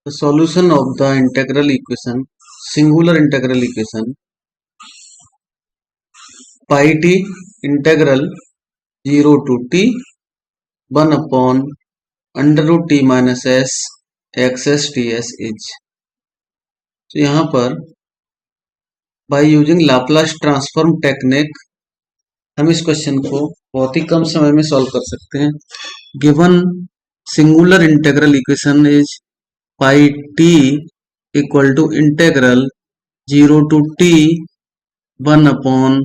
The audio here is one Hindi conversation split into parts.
The solution of the integral equation, singular integral equation, pi t integral 0 to t 1 upon under root t minus s xs ts is. तो यहाँ पर by using Laplace transform technique हम इस क्वेश्चन को बहुत ही कम समय में सॉल्व कर सकते हैं. Given singular integral equation is pi t equal to integral 0 to t 1 upon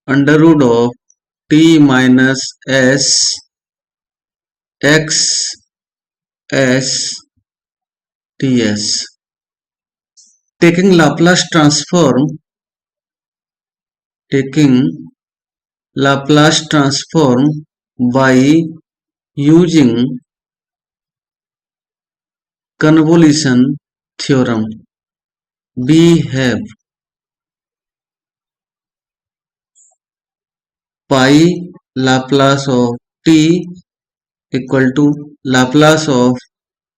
under root of t minus s x s ts. Taking Laplace transform by using convolution theorem, we have pi Laplace of t equal to Laplace of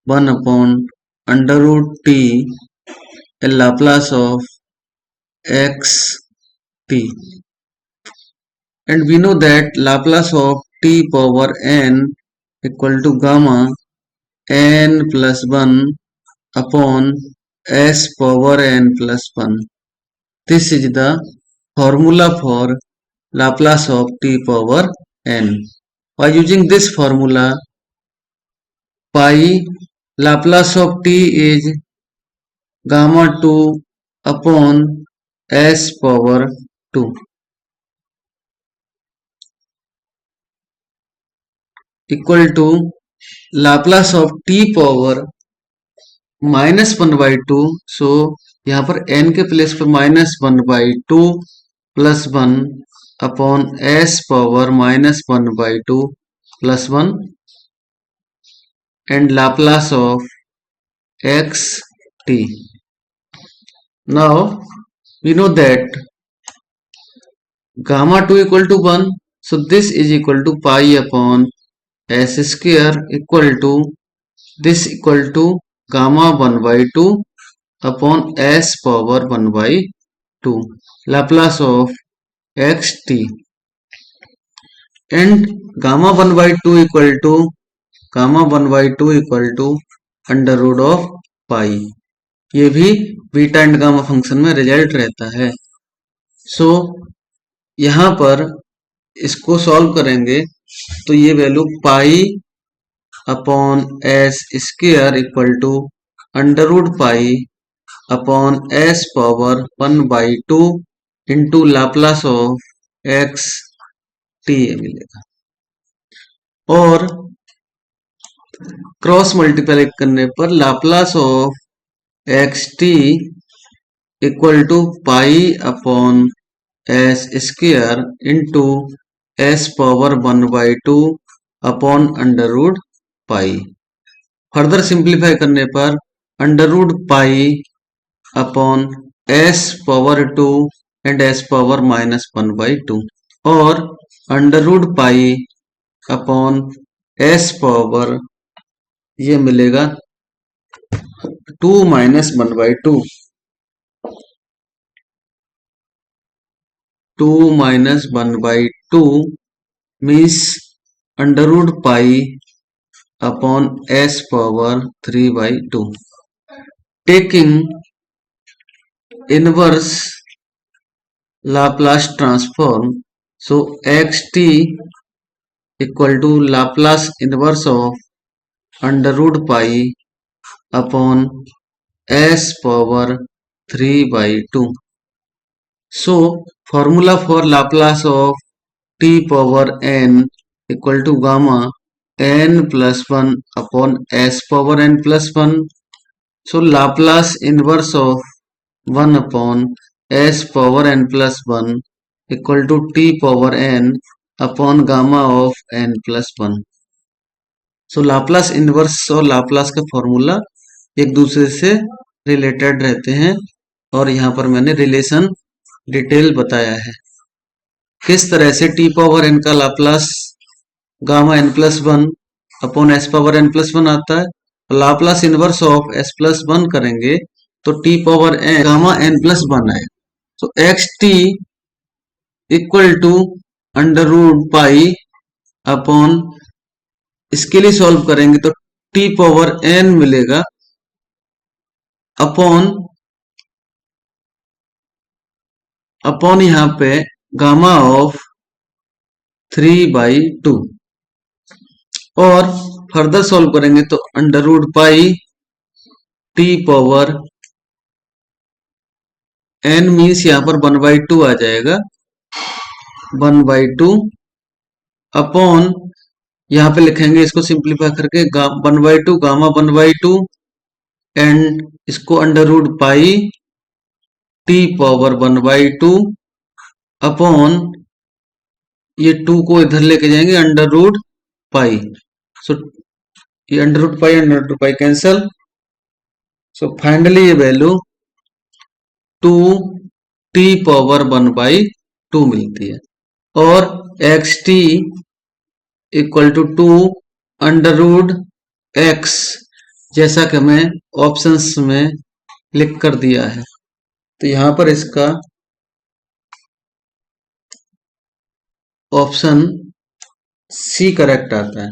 1 upon under root t and Laplace of x t, and we know that Laplace of t power n equal to gamma n plus 1 upon s power n plus 1. This is the formula for Laplace of t power n. By using this formula, pi Laplace of t is gamma 2 upon s power 2 equal to Laplace of t power minus 1 by 2. सो यहाँ पर n के प्लेस पर minus 1 by 2 plus 1 upon s power minus 1 by 2 plus 1 and Laplace of x t. Now we know that gamma 2 equal to 1, so this is equal to pi upon s square equal to this equal to gamma 1 by 2 upon s power 1 by 2 Laplace of x t, and gamma 1 by 2 equal to under root of pi. ये भी बीटा एंड गामा फंक्शन में रिजल्ट रहता है. सो यहाँ पर इसको सॉल्व करेंगे तो ये value pi upon s square equal to under root pi upon S power 1 by 2 into Laplace of x t मिलेगा. और क्रॉस मल्टीप्लाई करने पर Laplace of x T equal to pi upon s square into s power 1 by 2 upon under root pi. Further simplify करने पर under root pi upon S power 2 and s power minus 1 by 2 और under root pi upon S power ये मिलेगा 2 minus 1 by 2. 2 minus 1 by 2 means under root pi upon s power 3 by 2. Taking inverse Laplace transform, so xt equal to Laplace inverse of under root pi upon s power 3 by 2. So formula for Laplace of t power n equal to gamma n plus 1 upon s power n plus 1. So Laplace inverse of 1 upon s power n plus 1 equal to t power n upon gamma of n plus 1. So Laplace inverse और Laplace का फॉर्मूला एक दूसरे से रिलेटेड रहते हैं और यहाँ पर मैंने रिलेशन डिटेल बताया है. किस तरह से टी पावर एन का Laplace gamma N plus 1 upon S power N plus 1 आता है, Laplace inverse of s plus one करेंगे तो t power n gamma n plus one आएगा। तो X T equal to under root pi upon, इसके लिए सॉल्व करेंगे तो t पावर n मिलेगा अपॉन अपॉन यहाँ पे गामा ऑफ 3/2 और फर्दर सॉल्व करेंगे तो under root pi T power n means यहाँ पर 1/2 आ जाएगा, 1/2 अपॉन यहाँ पे लिखेंगे इसको सिंप्लीफाई करके 1/2 गामा 1/2 एंड इसको under root pi T power 1/2 upon ये 2 को इधर लेके जाएंगे अंडर रूट पाई। सो ये under root pi cancel. So finally ये वैल्यू 2t पावर 1/2 मिलती है और X T equal to 2 under root X, जैसा कि हमें ऑप्शंस में लिख कर दिया है। तो यहां पर इसका ऑप्शन सी करेक्ट आता है।